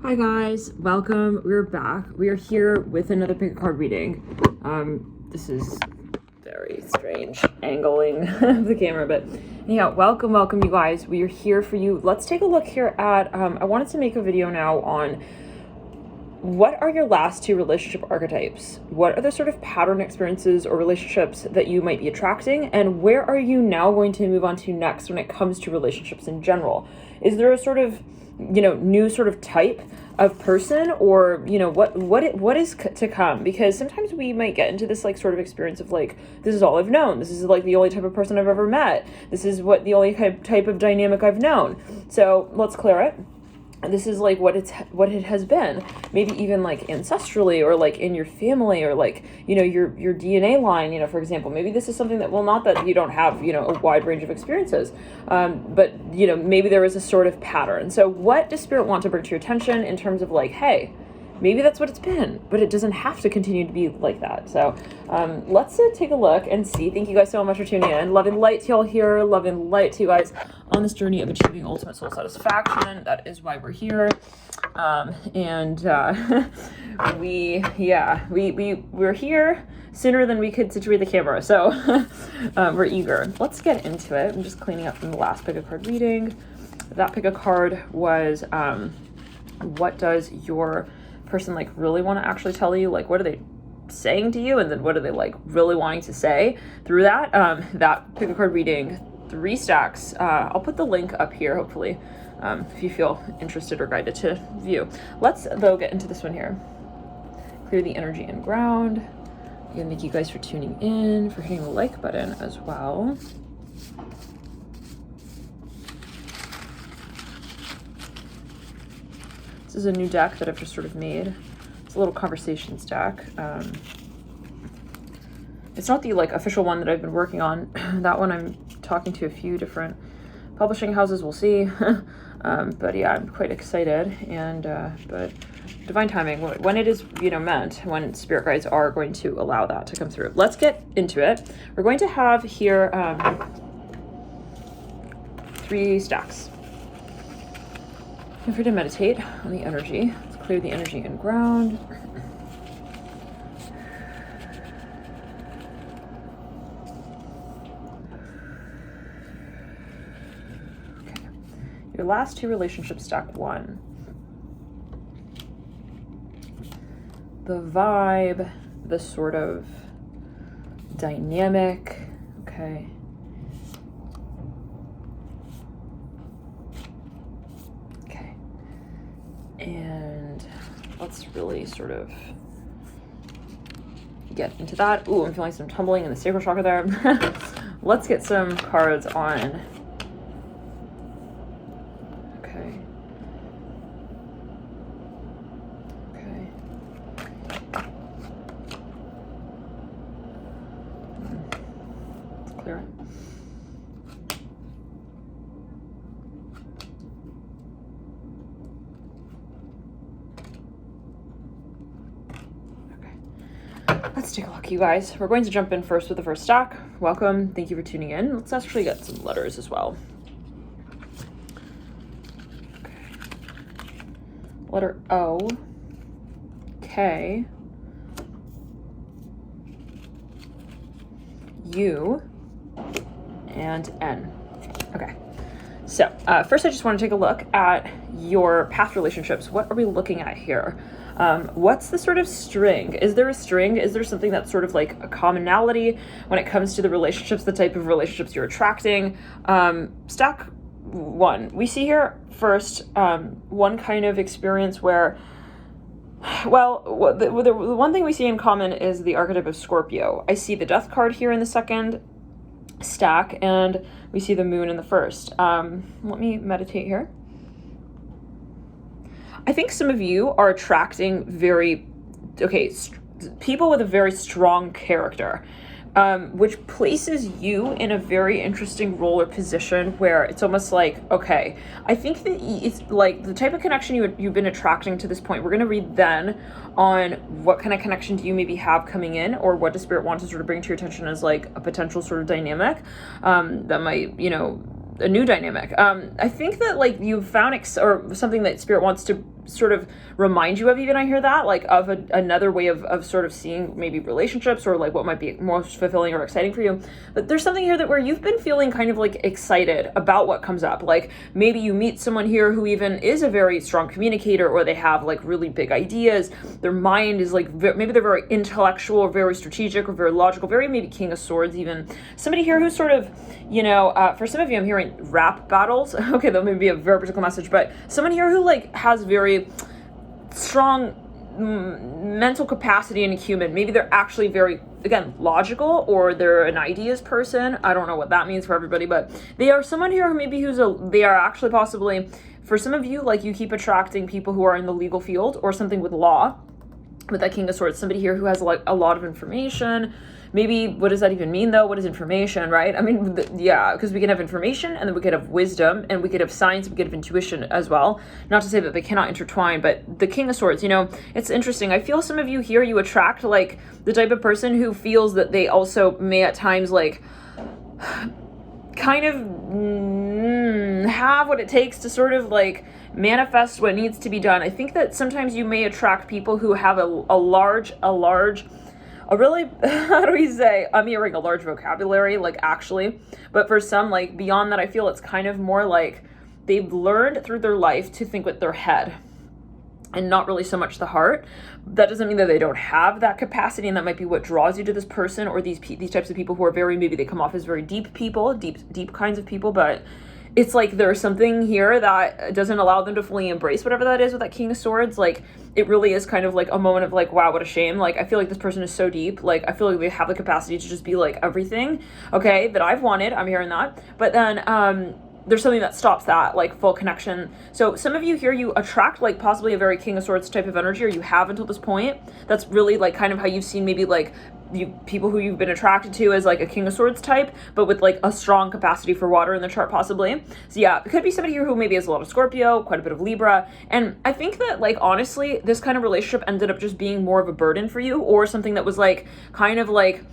Hi guys, welcome. We're back. We are here with another pick a card reading. This is very strange angling of the camera, but anyhow, welcome you guys. We are here for you. Let's take a look here at, I wanted to make a video now on what are your last two relationship archetypes? What are the sort of pattern experiences or relationships that you might be attracting? And where are you now going to move on to next when it comes to relationships in general? Is there a sort of, new sort of type of person, or, what is to come? Because sometimes we might get into this like sort of experience of like, this is all I've known. This is like the only type of person I've ever met. This is what the only type of dynamic I've known. So let's clear it. This is like what it has been, maybe even like ancestrally or like in your family or like, your DNA line, for example. Maybe this is something that, well, not that you don't have, a wide range of experiences, but, maybe there is a sort of pattern. So what does Spirit want to bring to your attention in terms of like, hey, maybe that's what it's been, but it doesn't have to continue to be like that. So let's take a look and see. Thank you guys so much for tuning in. Love and light to y'all here. Love and light to you guys on this journey of achieving ultimate soul satisfaction. That is why we're here. We're here sooner than we could situate the camera. So we're eager. Let's get into it. I'm just cleaning up from the last pick a card reading. That pick a card was, what does your person like really want to actually tell you? Like, what are they saying to you, and then what are they like really wanting to say through that? That pick a card reading, 3 stacks. I'll put the link up here, hopefully, if you feel interested or guided to view. Let's though get into this one here. Clear the energy and ground. Again, thank you guys for tuning in, for hitting the like button as well. This is a new deck that I've just sort of made. It's a little conversations deck. It's not the like official one that I've been working on. That one I'm talking to a few different publishing houses. We'll see. But yeah, I'm quite excited. And but divine timing, when it is meant, when spirit guides are going to allow that to come through. Let's get into it. We're going to have here 3 stacks. Feel free to meditate on the energy. Let's clear the energy and ground. Okay. Your last 2 relationships, stack 1. The vibe, the sort of dynamic, okay. And let's really sort of get into that. Ooh, I'm feeling some tumbling in the sacral chakra there. Let's get some cards on. Okay. Okay. Let's clear it. Let's take a look, you guys. We're going to jump in first with the first stack. Welcome. Thank you for tuning in. Let's actually get some letters as well. Okay. Letter O, K, U, and N. Okay. So first I just want to take a look at your past relationships. What are we looking at here? What's the sort of string? Is there a string? Is there something that's sort of like a commonality when it comes to the relationships, the type of relationships you're attracting? Stack 1. We see here first one kind of experience where, well, the one thing we see in common is the archetype of Scorpio. I see the Death card here in the second stack, and we see the Moon in the first. Let me meditate here. I think some of you are attracting people with a very strong character, which places you in a very interesting role or position where it's almost like, okay, I think that it's like the type of connection you've been attracting to this point. We're going to read then on what kind of connection do you maybe have coming in, or what does Spirit want to sort of bring to your attention as like a potential sort of dynamic that might, a new dynamic. I think that like you've found or something that spirit wants to sort of remind you of, even I hear that, like of another way of sort of seeing maybe relationships, or like what might be most fulfilling or exciting for you. But there's something here that where you've been feeling kind of like excited about what comes up. Like maybe you meet someone here who even is a very strong communicator, or they have like really big ideas. Their mind is like, maybe they're very intellectual or very strategic or very logical, very maybe King of Swords even. Somebody here who's sort of, for some of you I'm hearing rap battles. Okay, that may be a very particular message, but someone here who like has very strong mental capacity and acumen. Maybe they're actually very, again, logical, or they're an ideas person. I don't know what that means for everybody, but they are someone here who maybe they are actually possibly, for some of you, like you keep attracting people who are in the legal field or something with law, with that King of Swords. Somebody here who has like a lot of information. Maybe, what does that even mean though? What is information, right? I mean, because we can have information, and then we could have wisdom, and we could have science, we could have intuition as well. Not to say that they cannot intertwine, but the King of Swords, it's interesting. I feel some of you here, you attract like the type of person who feels that they also may at times like kind of have what it takes to sort of like manifest what needs to be done. I think that sometimes you may attract people who have a really, how do we say, I'm hearing a large vocabulary, like actually, but for some, like beyond that, I feel it's kind of more like they've learned through their life to think with their head and not really so much the heart. That doesn't mean that they don't have that capacity, and that might be what draws you to this person or these types of people who are very, maybe they come off as very deep people, deep kinds of people, but it's like there's something here that doesn't allow them to fully embrace whatever that is with that King of Swords. Like it really is kind of like a moment of like, wow, what a shame. Like I feel like this person is so deep. Like I feel like they have the capacity to just be like everything, okay, that I've wanted. I'm hearing that. But then there's something that stops that like full connection. So some of you here, you attract like possibly a very King of Swords type of energy, or you have until this point. That's really like kind of how you've seen maybe like people who you've been attracted to as like a King of Swords type, but with like a strong capacity for water in the chart possibly. So yeah, it could be somebody here who maybe has a lot of Scorpio, quite a bit of Libra. And I think that like honestly, this kind of relationship ended up just being more of a burden for you, or something that was like kind of like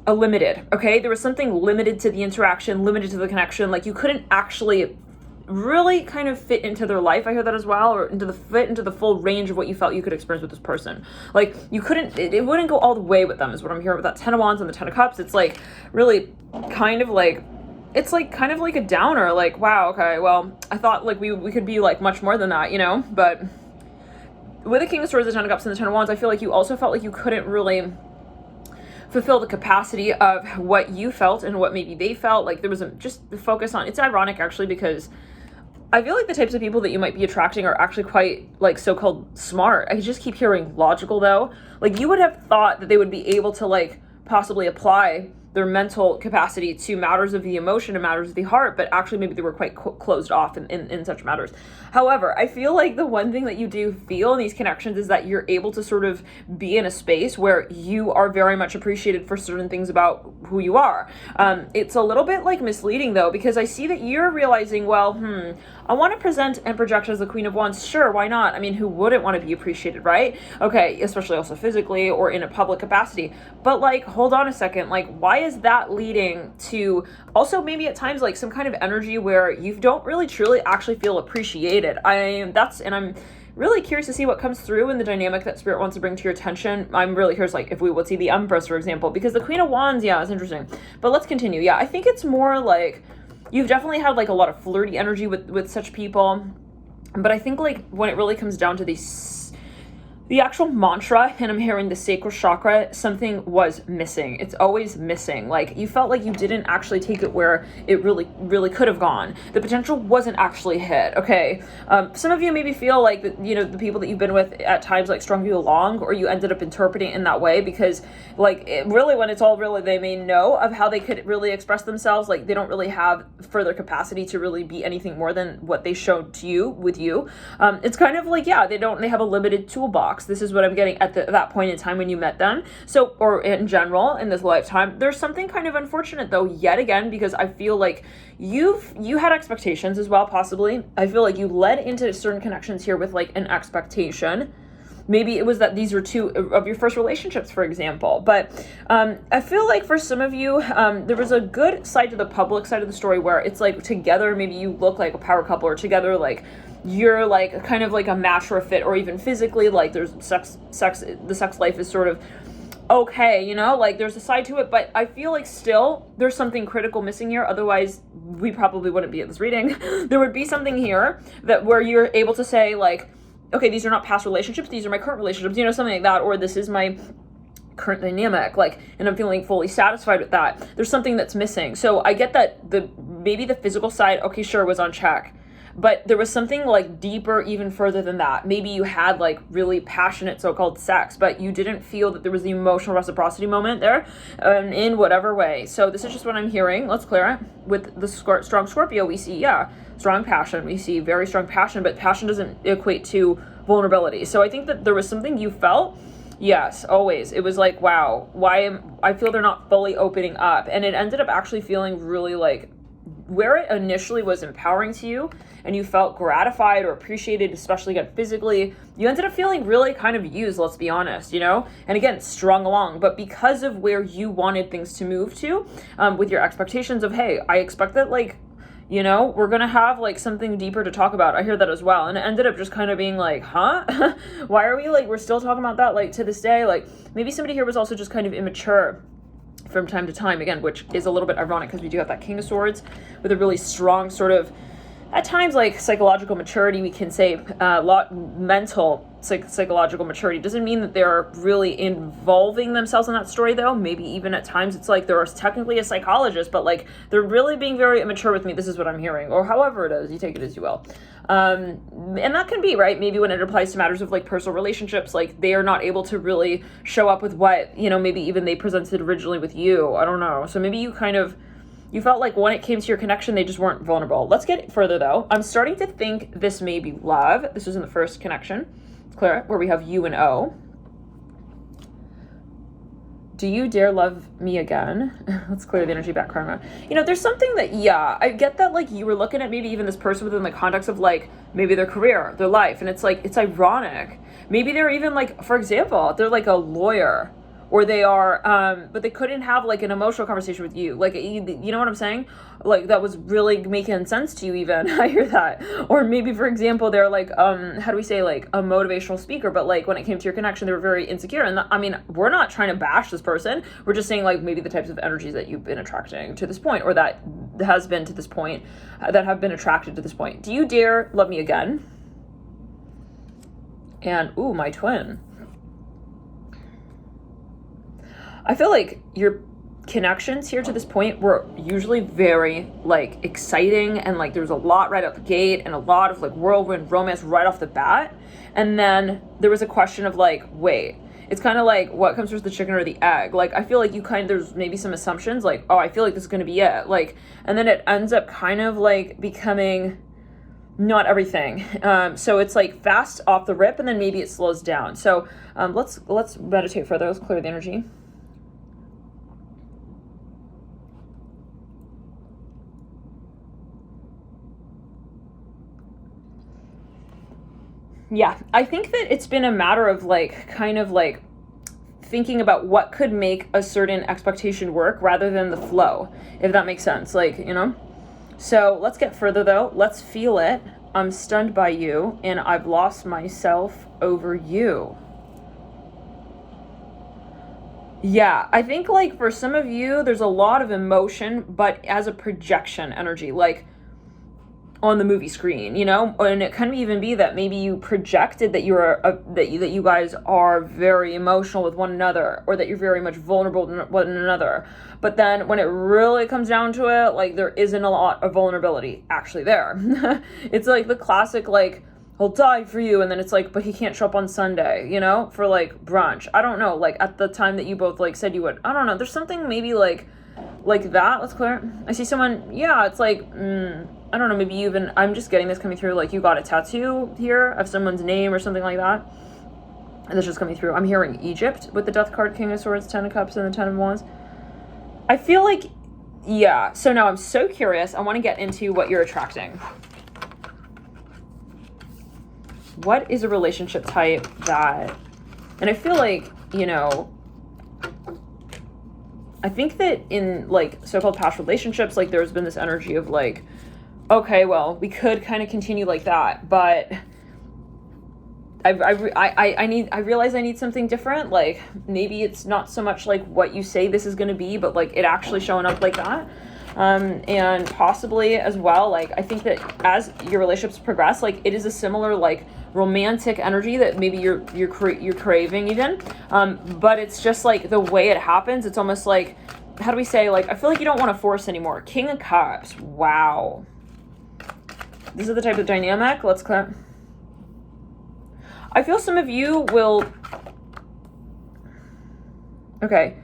a limited, okay? There was something limited to the interaction, limited to the connection. Like you couldn't actually really kind of fit into their life. I hear that as well, or into the full range of what you felt you could experience with this person. Like you couldn't, it wouldn't go all the way with them is what I'm hearing with that 10 of Wands and the 10 of Cups. It's like really kind of like, it's like kind of like a downer, like, wow, okay, well, I thought like we could be like much more than that, but with the King of Swords, the 10 of Cups and the 10 of Wands, I feel like you also felt like you couldn't really fulfill the capacity of what you felt and what maybe they felt. Like there was just the focus on, it's ironic actually, because I feel like the types of people that you might be attracting are actually quite like so-called smart. I just keep hearing logical though. Like you would have thought that they would be able to like possibly apply their mental capacity to matters of the emotion and matters of the heart, but actually maybe they were quite closed off in such matters. However, I feel like the one thing that you do feel in these connections is that you're able to sort of be in a space where you are very much appreciated for certain things about who you are. It's a little bit like misleading though, because I see that you're realizing, well, I want to present and project as the Queen of Wands. Sure, why not? I mean, who wouldn't want to be appreciated, right? Okay, especially also physically or in a public capacity. But like, hold on a second, like, why is that leading to also maybe at times like some kind of energy where you don't really truly actually feel appreciated? I'm really curious to see what comes through in the dynamic that Spirit wants to bring to your attention. I'm really curious, like if we would see the Empress, for example, because the Queen of Wands, yeah, it's interesting. But let's continue. Yeah, I think it's more like you've definitely had like a lot of flirty energy with such people. But I think like when it really comes down to the actual mantra, and I'm hearing the sacral chakra, something was missing. It's always missing. Like you felt like you didn't actually take it where it really, really could have gone. The potential wasn't actually hit. Okay. Some of you maybe feel like, the people that you've been with at times like strung you along, or you ended up interpreting it in that way because like really when it's all really, they may know of how they could really express themselves. Like they don't really have further capacity to really be anything more than what they showed to you with you. It's kind of like, yeah, they have a limited toolbox. This is what I'm getting at that point in time when you met them. So, or in general, in this lifetime, there's something kind of unfortunate though, yet again, because I feel like you had expectations as well, possibly. I feel like you led into certain connections here with like an expectation. maybe it was that these were two of your first relationships, for example. But I feel like for some of you, there was a good side to the public side of the story where it's like together, maybe you look like a power couple, or together, like you're like kind of like a match or a fit, or even physically, like there's the sex life is sort of okay, you know, like there's a side to it, but I feel like still there's something critical missing here. Otherwise, we probably wouldn't be at this reading. There would be something here that where you're able to say like, okay, these are not past relationships, these are my current relationships, you know, something like that, or this is my current dynamic, like, and I'm feeling fully satisfied with that. There's something that's missing. So I get that maybe the physical side, okay, sure, was on check, but there was something like deeper, even further than that. Maybe you had like really passionate so-called sex, but you didn't feel that there was the emotional reciprocity moment there, in whatever way. So this is just what I'm hearing. Let's clear it. With the strong Scorpio, we see, strong passion. We see very strong passion, but passion doesn't equate to vulnerability. So I think that there was something you felt. Yes, always. It was like, wow, I feel they're not fully opening up. And it ended up actually feeling really like, where it initially was empowering to you and you felt gratified or appreciated, especially again physically, you ended up feeling really kind of used, let's be honest, you know, and again strung along. But because of where you wanted things to move to, with your expectations of, hey, I expect that, like, you know, we're gonna have like something deeper to talk about. I hear that as well. And it ended up just kind of being like, huh? Why are we like, we're still talking about that like to this day? Like maybe somebody here was also just kind of immature from time to time, again, which is a little bit ironic because we do have that King of Swords with a really strong sort of, at times, like psychological maturity, we can say a lot mental psychological maturity. Doesn't mean that they're really involving themselves in that story, though. Maybe even at times it's like they're technically a psychologist, but like they're really being very immature with me. This is what I'm hearing, or however it is, you take it as you will. And that can be, right, maybe when it applies to matters of like personal relationships, like they are not able to really show up with what, you know, maybe even they presented originally with you. I don't know. So maybe you felt like when it came to your connection, they just weren't vulnerable. Let's get further though. I'm starting to think this may be love. This was in the first connection. Clear it, where we have U and O. Do you dare love me again? Let's clear the energy back, karma. You know, there's something that, yeah, I get that, like, you were looking at maybe even this person within the context of, like, maybe their career, their life, and it's, like, it's ironic. Maybe they're even, like, for example, they're, like, a lawyer, or they are, but they couldn't have, like, an emotional conversation with you. Like, you know what I'm saying? Like, that was really making sense to you even. I hear that. Or maybe, for example, they're, like, how do we say, like, a motivational speaker, but, like, when it came to your connection, they were very insecure. And, I mean, we're not trying to bash this person. We're just saying, like, maybe the types of energies that you've been attracting to this point, or that has been to this point, that have been attracted to this point. Do you dare love me again? And, ooh, my twin. I feel like your connections here to this point were usually very like exciting, and like there's a lot right out the gate and a lot of like whirlwind romance right off the bat. And then there was a question of like, wait, it's kind of like what comes first, the chicken or the egg? Like, I feel like there's maybe some assumptions like, oh, I feel like this is going to be it. Like, and then it ends up kind of like becoming not everything. So it's like fast off the rip, and then maybe it slows down. So let's meditate further. Let's clear the energy. Yeah, I think that it's been a matter of like kind of like thinking about what could make a certain expectation work rather than the flow, if that makes sense. Like, you know, so let's get further though. Let's feel it. I'm stunned by you and I've lost myself over you. Yeah, I think like for some of you, there's a lot of emotion, but as a projection energy, like on the movie screen, you know, and it can even be that maybe you projected that that you guys are very emotional with one another, or that you're very much vulnerable to one another. But then when it really comes down to it, like there isn't a lot of vulnerability actually there. It's like the classic like, he'll die for you, and then it's like, but he can't show up on Sunday, you know, for like brunch. I don't know, like at the time that you both like said you would. I don't know. There's something maybe like that. Let's clear. I see someone. Yeah, it's like. I don't know, maybe even, I'm just getting this coming through, like you got a tattoo here of someone's name or something like that. And that's just coming through. I'm hearing Egypt with the Death card, King of Swords, Ten of Cups, and the Ten of Wands. I feel like, yeah. So now I'm so curious. I want to get into what you're attracting. What is a relationship type that, and I feel like, you know, I think that in like so-called past relationships, like there's been this energy of like, okay, well, we could kind of continue like that, but I realize I need something different. Like maybe it's not so much like what you say this is going to be, but like it actually showing up like that. And possibly as well, like I think that as your relationships progress, like it is a similar like romantic energy that maybe you're craving even. But it's just like the way it happens. It's almost like, how do we say, like I feel like you don't want to force anymore. King of Cups. Wow. This is the type of dynamic. Let's clear. I feel some of you will, okay.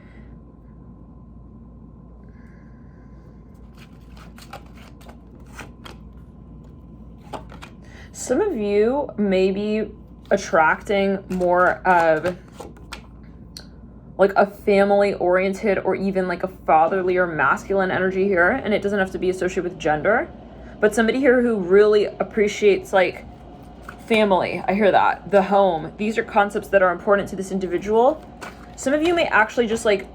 Some of you may be attracting more of like a family oriented or even like a fatherly or masculine energy here. And it doesn't have to be associated with gender, but somebody here who really appreciates like family. I hear that. The home. These are concepts that are important to this individual. Some of you may actually just like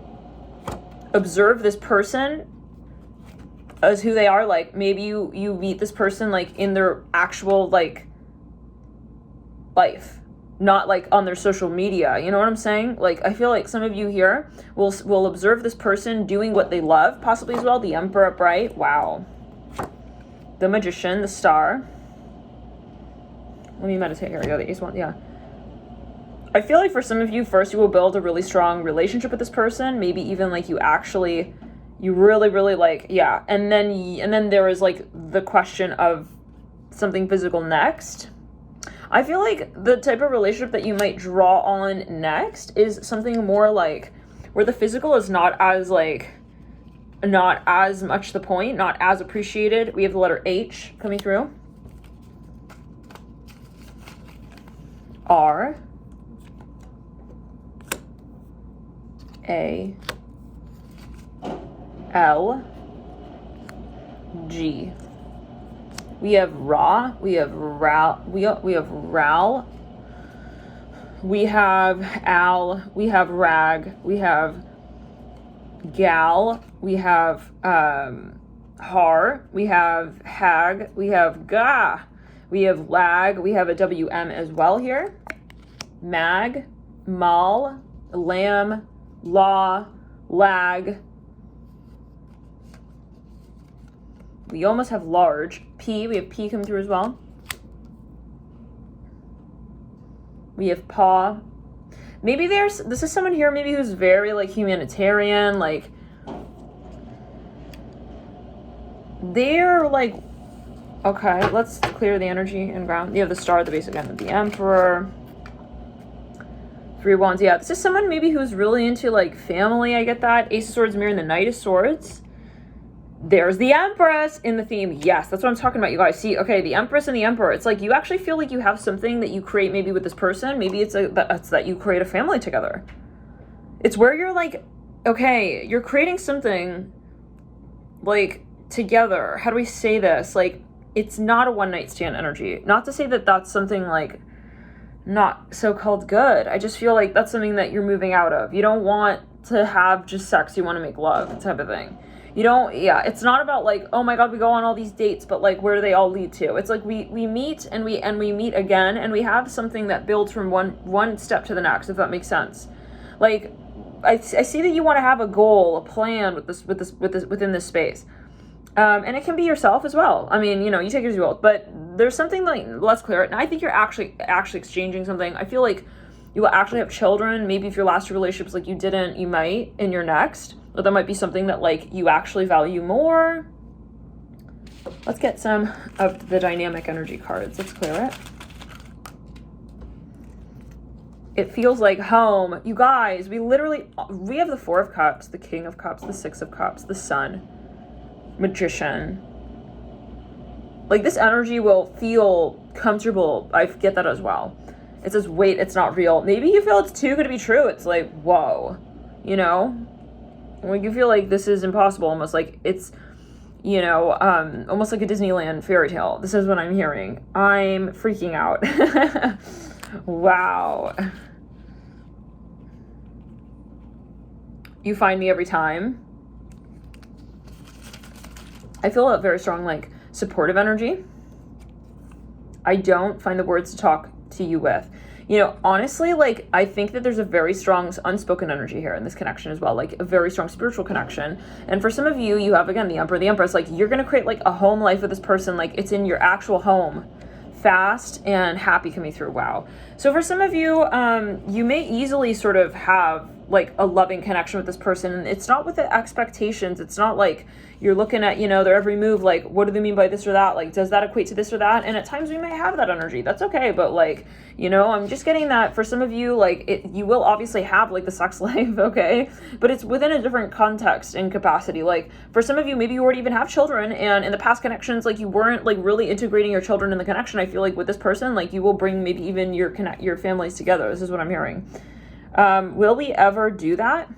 observe this person as who they are. Like maybe you meet this person like in their actual like life, not like on their social media. You know what I'm saying? Like I feel like some of you here will observe this person doing what they love, possibly as well. The Emperor upright. Wow. The Magician, the Star. Let me meditate. Here we go. The Ace one. Yeah. I feel like for some of you, first you will build a really strong relationship with this person. Maybe even like you really like, yeah. And then there is like the question of something physical next. I feel like the type of relationship that you might draw on next is something more like where the physical is not as much the point, not as appreciated. We have the letter H coming through. R, A, L, G. We have Ra, we have Ral, we have Ral, we have Al, we have Rag, we have Gal, we have Har, we have Hag, we have Ga. We have lag, we have a WM as well here. Mag, mal, lamb, law, lag. We almost have large. P, we have P coming through as well. We have paw. Maybe this is someone here maybe who's very like humanitarian, like they're like, okay, let's clear the energy and ground. You have the Star, the basic end, the Emperor. 3 Wands. Yeah, this is someone maybe who's really into like family. I get that. Ace of Swords mirroring the Knight of Swords. There's the Empress in the theme. Yes, that's what I'm talking about, you guys. See, okay, the Empress and the Emperor. It's like you actually feel like you have something that you create maybe with this person. Maybe it's that you create a family together. It's where you're like, okay, you're creating something like together. How do we say this? Like, it's not a one-night stand energy. Not to say that that's something like not so-called good. I just feel like that's something that you're moving out of. You don't want to have just sex. You want to make love type of thing. You don't, yeah, it's not about like, oh my God, we go on all these dates, but like, where do they all lead to? It's like we meet and we meet again and we have something that builds from one step to the next, if that makes sense. Like, I see that you want to have a goal, a plan within this space. And it can be yourself as well. I mean, you know, you take it as you will, but there's something like, let's clear it. And I think you're actually exchanging something. I feel like you will actually have children. Maybe if your last two relationships, like you didn't, you might in your next, or that might be something that like you actually value more. Let's get some of the dynamic energy cards. Let's clear it. It feels like home. You guys, we have the 4 of Cups, the King of Cups, the 6 of Cups, the Sun, Magician. Like this energy will feel comfortable. I get that as well. It says, wait, it's not real. Maybe you feel it's too good to be true. It's like, whoa, you know? When you feel like this is impossible, almost like it's, you know, almost like a Disneyland fairy tale. This is what I'm hearing. I'm freaking out. Wow. You find me every time. I feel a very strong, like, supportive energy. I don't find the words to talk to you with. You know, honestly, like, I think that there's a very strong unspoken energy here in this connection as well, like a very strong spiritual connection. And for some of you, you have, again, the Emperor, the Empress, like, you're going to create, like, a home life with this person, like, it's in your actual home, fast and happy coming through. Wow. So for some of you, you may easily sort of have, like, a loving connection with this person, and it's not with the expectations. It's not like you're looking at, you know, their every move, like, what do they mean by this or that? Like, does that equate to this or that? And at times we may have that energy. That's okay. But, like, you know, I'm just getting that for some of you, like, you will obviously have, like, the sex life, okay? But it's within a different context and capacity. Like, for some of you, maybe you already even have children, and in the past connections, like, you weren't, like, really integrating your children in the connection. I feel like with this person, like, you will bring maybe even your families together. This is what I'm hearing. Will we ever do that?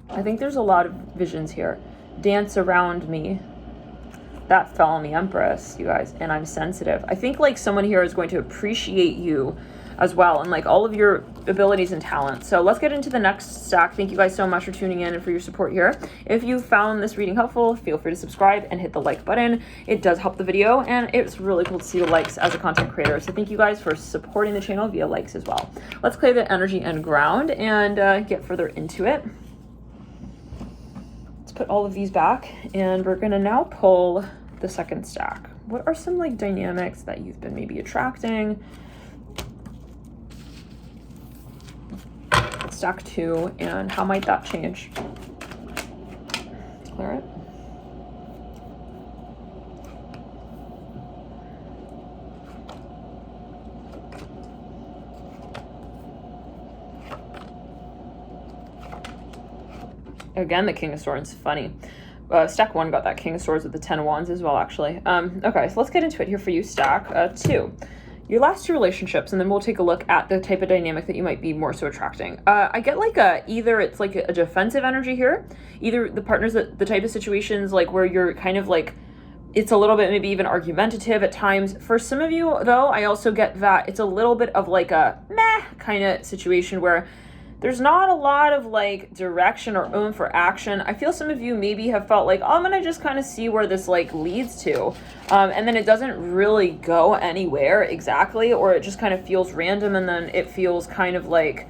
I think there's a lot of visions here. Dance around me. That fell on the Empress, you guys, and I'm sensitive. I think, like, someone here is going to appreciate you as well, and, like, all of your abilities and talents. So let's get into the next stack. Thank you guys so much for tuning in and for your support here. If you found this reading helpful, feel free to subscribe and hit the like button. It does help the video, and it's really cool to see the likes as a content creator. So thank you guys for supporting the channel via likes as well. Let's clear the energy and ground and get further into it. Put all of these back, and we're gonna now pull the second stack. What are some, like, dynamics that you've been maybe attracting? Stack 2, and how might that change? Let's clear it. Again, the King of Swords, funny. Stack 1 got that King of Swords with the 10 of Wands as well, actually. Okay, so let's get into it here for you, stack 2. Your last 2 relationships, and then we'll take a look at the type of dynamic that you might be more so attracting. I get, like, either it's like a defensive energy here, either the partners, the type of situations, like, where you're kind of, like, it's a little bit maybe even argumentative at times. For some of you, though, I also get that it's a little bit of, like, a meh kind of situation where there's not a lot of, like, direction or oomph for action. I feel some of you maybe have felt like, oh, I'm gonna just kind of see where this, like, leads to. And then it doesn't really go anywhere exactly, or it just kind of feels random, and then it feels kind of like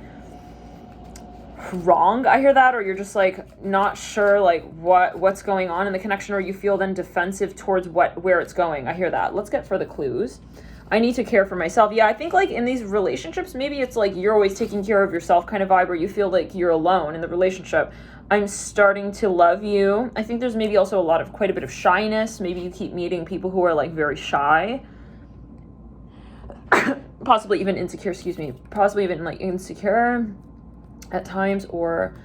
wrong. I hear that, or you're just, like, not sure, like, what's going on in the connection, or you feel then defensive towards where it's going. I hear that. Let's get further clues. I need to care for myself. Yeah, I think, like, in these relationships, maybe it's like you're always taking care of yourself kind of vibe, where you feel like you're alone in the relationship. I'm starting to love you. I think there's maybe also quite a bit of shyness. Maybe you keep meeting people who are, like, very shy. Possibly even insecure, possibly even, like, insecure at times, or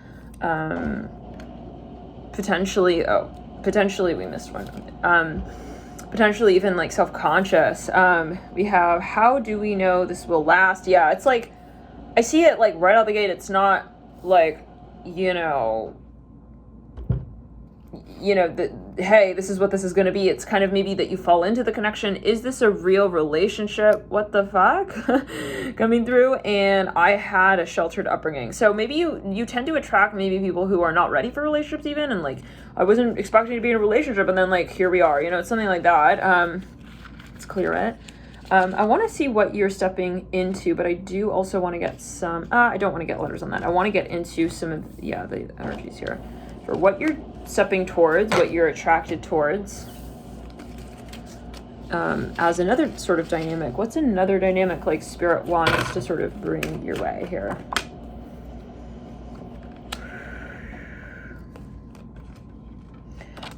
potentially we missed one. Potentially even, like, self-conscious. We have, how do we know this will last? Yeah, it's like, I see it, like, right out the gate. It's not like, you know, hey, this is what this is going to be. It's kind of maybe that you fall into the connection. Is this a real relationship? What the fuck? Coming through. And I had a sheltered upbringing. So maybe you tend to attract maybe people who are not ready for relationships even. And, like, I wasn't expecting to be in a relationship, and then, like, here we are, you know, it's something like that. Let's clear it. I want to see what you're stepping into, but I do also want to get some, I don't want to get letters on that. I want to get into some of, the energies here. For what you're stepping towards, what you're attracted towards. As another sort of dynamic. What's another dynamic, like, Spirit wants to sort of bring your way here?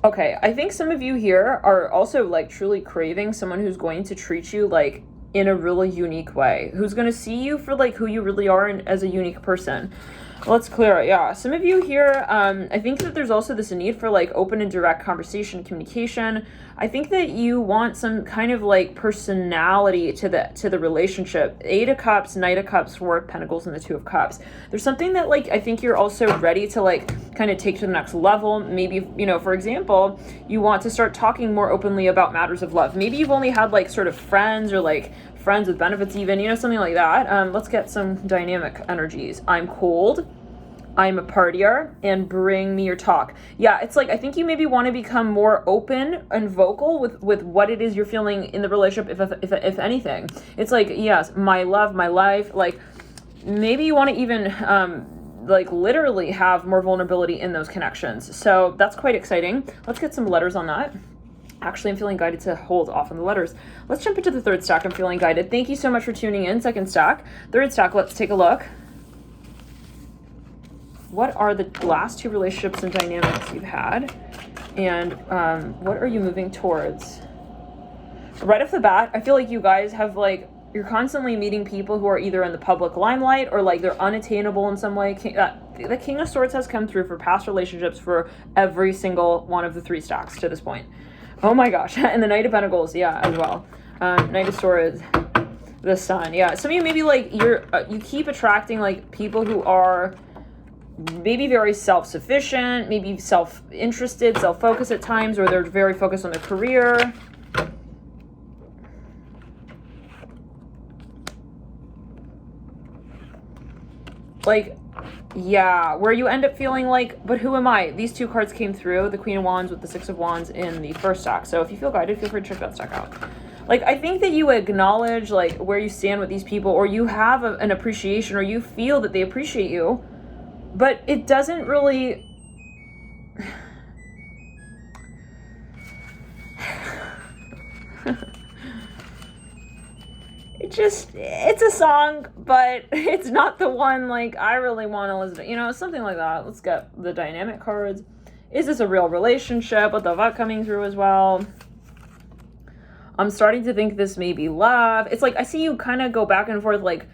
Okay, I think some of you here are also, like, truly craving someone who's going to treat you, like, in a really unique way, who's going to see you for like who you really are and as a unique person. Let's clear it. Yeah, some of you here, I think that there's also this need for like open and direct conversation, communication. I think that you want some kind of like personality to the relationship. 8 of Cups, Knight of Cups, 4 of Pentacles, and the 2 of Cups. There's something that like I think you're also ready to like kind of take to the next level. Maybe, you know, for example, you want to start talking more openly about matters of love. Maybe you've only had like sort of friends or like friends with benefits even, you know, something like that. Let's get some dynamic energies. I'm cold, I'm a partier, and bring me your talk. Yeah, it's like I think you maybe want to become more open and vocal with what it is you're feeling in the relationship, if anything. It's like, yes, my love, my life. Like maybe you want to even like literally have more vulnerability in those connections. So that's quite exciting. Let's get some letters on that. Actually, I'm feeling guided to hold off on the letters. Let's jump into the third stack. I'm feeling guided. Thank you so much for tuning in. Second stack. Third stack, let's take a look. What are the last 2 relationships and dynamics you've had? And what are you moving towards? Right off the bat, I feel like you guys have like, you're constantly meeting people who are either in the public limelight or like they're unattainable in some way. The King of Swords has come through for past relationships for every single one of the 3 stacks to this point. Oh my gosh. And the Knight of Pentacles, yeah, as well. Knight of Swords, the Sun. Yeah, some of you maybe like you keep attracting like people who are maybe very self-sufficient, maybe self-interested, self-focused at times, or they're very focused on their career. Like, yeah, where you end up feeling like, but who am I? These 2 cards came through, the Queen of Wands with the 6 of Wands in the first stack. So if you feel guided, feel free to check that stack out. Like, I think that you acknowledge like where you stand with these people, or you have an appreciation, or you feel that they appreciate you, but it doesn't really... it's a song, but it's not the one like I really want to listen to, you know, something like that. Let's get the dynamic cards. Is this a real relationship? What the fuck coming through as well? I'm starting to think this may be love. It's like I see you kind of go back and forth like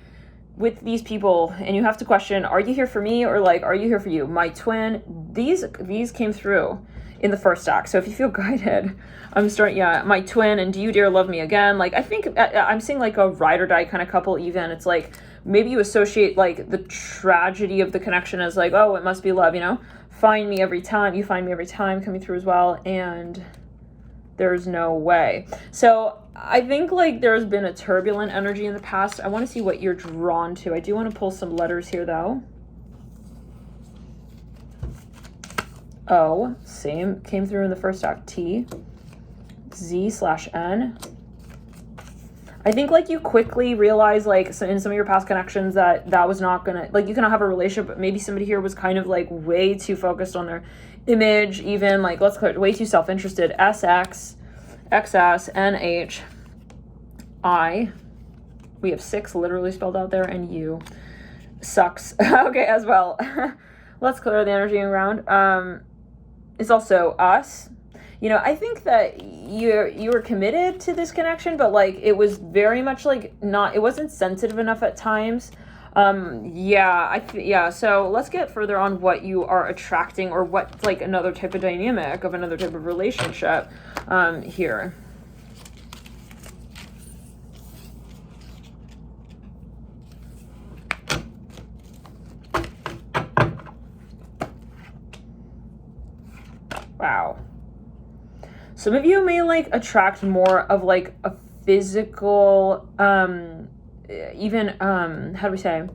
with these people, and you have to question, are you here for me, or like are you here for you? My twin. These came through in the first stack. So if you feel guided, I'm starting, yeah, my twin and do you dare love me again? Like, I think I'm seeing like a ride or die kind of couple even. It's like, maybe you associate like the tragedy of the connection as like, oh, it must be love, you know? Find me every time, you find me every time coming through as well. And there's no way. So I think like there's been a turbulent energy in the past. I want to see what you're drawn to. I do want to pull some letters here though. O, same, came through in the first stack. T, Z/N. I think like you quickly realize like in some of your past connections that was not gonna, like you cannot have a relationship, but maybe somebody here was kind of like way too focused on their image, even like, let's clear it, way too self-interested. SX, XS, NH, I. We have 6 literally spelled out there, and U. Sucks. Okay, as well. Let's clear the energy around. It's also us. You know, I think that you were committed to this connection, but like it was very much like not, it wasn't sensitive enough at times. Yeah, so let's get further on what you are attracting, or what like another type of dynamic of another type of relationship here. Wow. Some of you may like attract more of like a physical, even, how do we say,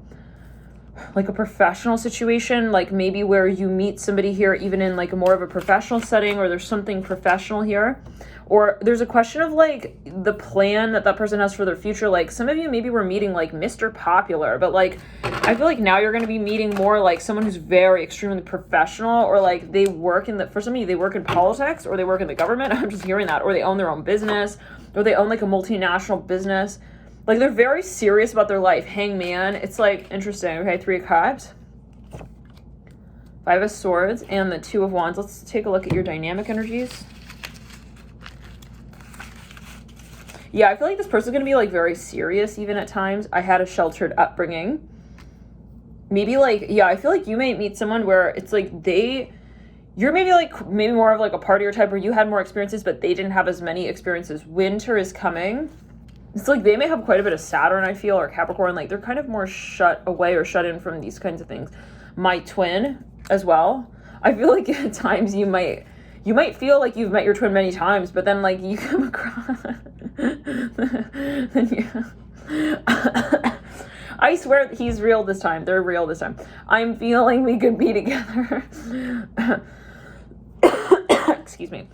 like a professional situation, like maybe where you meet somebody here, even in like more of a professional setting, or there's something professional here, or there's a question of like the plan that person has for their future. Like some of you maybe were meeting like Mr. Popular, but like I feel like now you're going to be meeting more like someone who's very extremely professional, or like they work in for some of you, they work in politics, or they work in the government. I'm just hearing that, or they own their own business, or they own like a multinational business. Like they're very serious about their life. Hangman. It's like interesting. Okay, 3 of Cups, 5 of Swords, and the 2 of Wands. Let's take a look at your dynamic energies. Yeah, I feel like this person's gonna be like very serious even at times. I had a sheltered upbringing. Maybe like, yeah, I feel like you may meet someone where it's like you're maybe more of like a partier type where you had more experiences, but they didn't have as many experiences. Winter is coming. It's like they may have quite a bit of Saturn, I feel, or Capricorn. Like they're kind of more shut away or shut in from these kinds of things. My twin as well. I feel like at times you might feel like you've met your twin many times, but then like you come across I swear he's real this time. They're real this time. I'm feeling we could be together. Excuse me.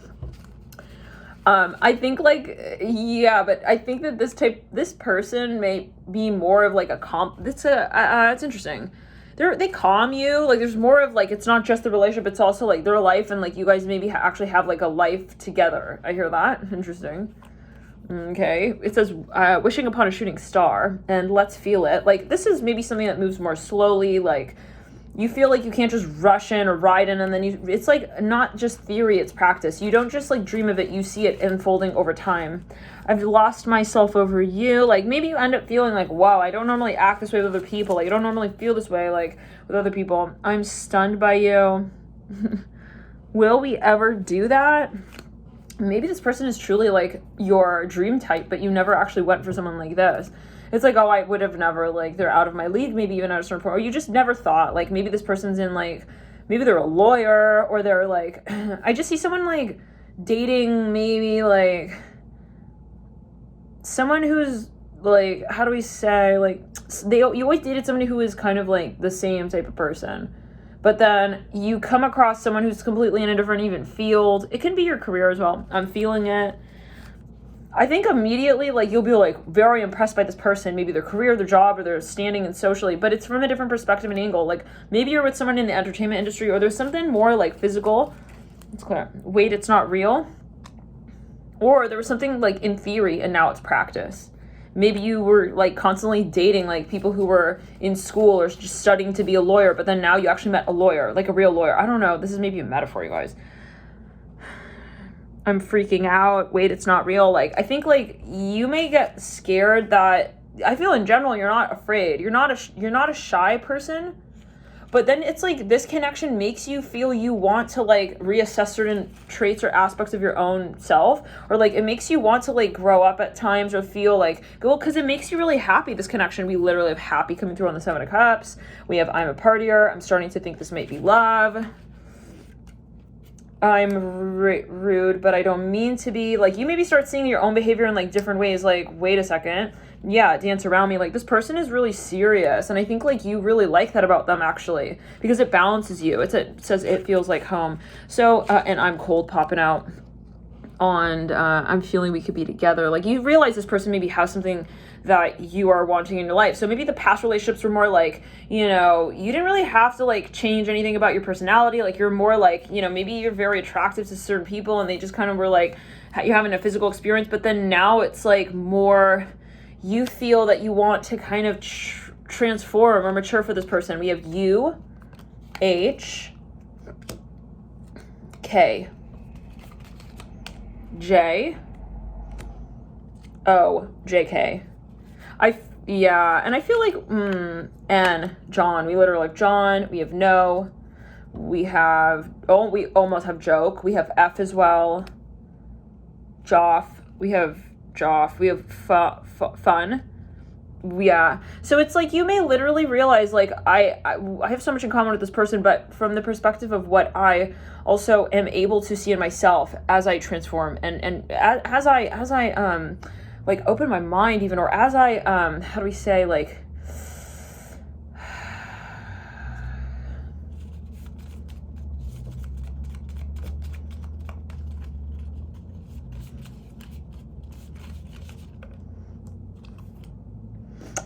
I think like, yeah, but I think that this person may be more of like it's interesting. They calm you, like there's more of like, it's not just the relationship, it's also like their life, and like you guys maybe actually have like a life together. I hear that. Interesting. Okay, it says wishing upon a shooting star, and let's feel it. Like this is maybe something that moves more slowly, like you feel like you can't just rush in or ride in, and then it's like not just theory, it's practice. You don't just like dream of it, you see it unfolding over time. I've lost myself over you. Like maybe you end up feeling like, wow, I don't normally act this way with other people. Like I don't normally feel this way like with other people. I'm stunned by you. Will we ever do that? Maybe this person is truly like your dream type, but you never actually went for someone like this. It's like, oh, I would have never, like, they're out of my league, maybe even at a certain point, or you just never thought, like, maybe this person's in, like, maybe they're a lawyer, or they're, like, I just see someone, like, dating maybe, like, someone who's, like, how do we say, like, you always dated somebody who is kind of, like, the same type of person, but then you come across someone who's completely in a different even field. It can be your career as well. I'm feeling it. I think immediately, like, you'll be, like, very impressed by this person, maybe their career, their job, or their standing and socially, but it's from a different perspective and angle. Like, maybe you're with someone in the entertainment industry, or there's something more, like, physical. It's clear. Wait, it's not real. Or there was something, like, in theory, and now it's practice. Maybe you were, like, constantly dating, like, people who were in school or just studying to be a lawyer, but then now you actually met a lawyer, like a real lawyer. I don't know. This is maybe a metaphor, you guys. I'm freaking out. Wait, it's not real. Like, I think, like, you may get scared that, I feel in general, you're not afraid. You're not a shy person, but then it's like this connection makes you feel you want to, like, reassess certain traits or aspects of your own self, or, like, it makes you want to, like, grow up at times, or feel like, well, because it makes you really happy, this connection. We literally have happy coming through on the 7 of Cups. We have I'm a partier. I'm starting to think this might be love. I'm rude, but I don't mean to be. Like, you maybe start seeing your own behavior in, like, different ways. Like, wait a second. Yeah, dance around me. Like, this person is really serious. And I think, like, you really like that about them, actually, because it balances you. It says it feels like home. So, and I'm cold popping out. And I'm feeling we could be together. Like, you realize this person maybe has something that you are wanting in your life. So maybe the past relationships were more like, you know, you didn't really have to, like, change anything about your personality. Like, you're more like, you know, maybe you're very attractive to certain people, and they just kind of were like, you're having a physical experience. But then now it's like more, you feel that you want to kind of transform or mature for this person. We have U, H, K, J, O, J, K. Yeah, and I feel like, N, John. We literally have John. We have no. We have, we almost have joke. We have F as well. Joff. We have Joff. We have fun. Yeah. So it's like, you may literally realize, like, I have so much in common with this person, but from the perspective of what I also am able to see in myself as I transform, and as I like, open my mind even, or as I, how do we say, like,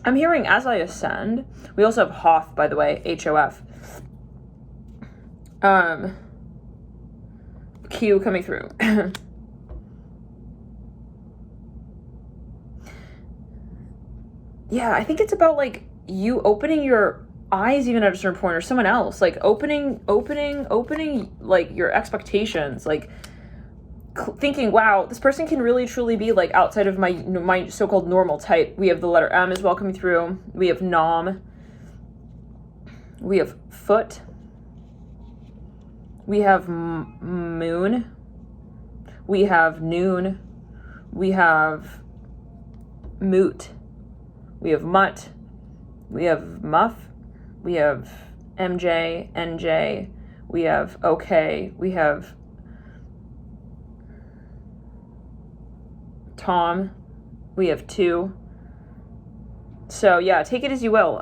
I'm hearing as I ascend. We also have Hoff, by the way, H-O-F. Q coming through. Yeah, I think it's about, like, you opening your eyes even at a certain point, or someone else, like, opening, like, your expectations, like, thinking, wow, this person can really truly be like outside of my so-called normal type. We have the letter M as well coming through. We have nom. We have foot. We have moon. We have noon. We have moot. We have mutt. We have muff. We have MJ, NJ. We have okay. We have Tom. We have two. So yeah, take it as you will.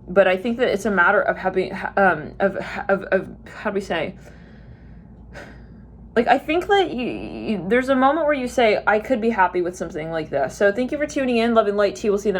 But I think that it's a matter of having of how do we say? Like, I think that there's a moment where you say, I could be happy with something like this. So thank you for tuning in. Love and light to you. We'll see you in the next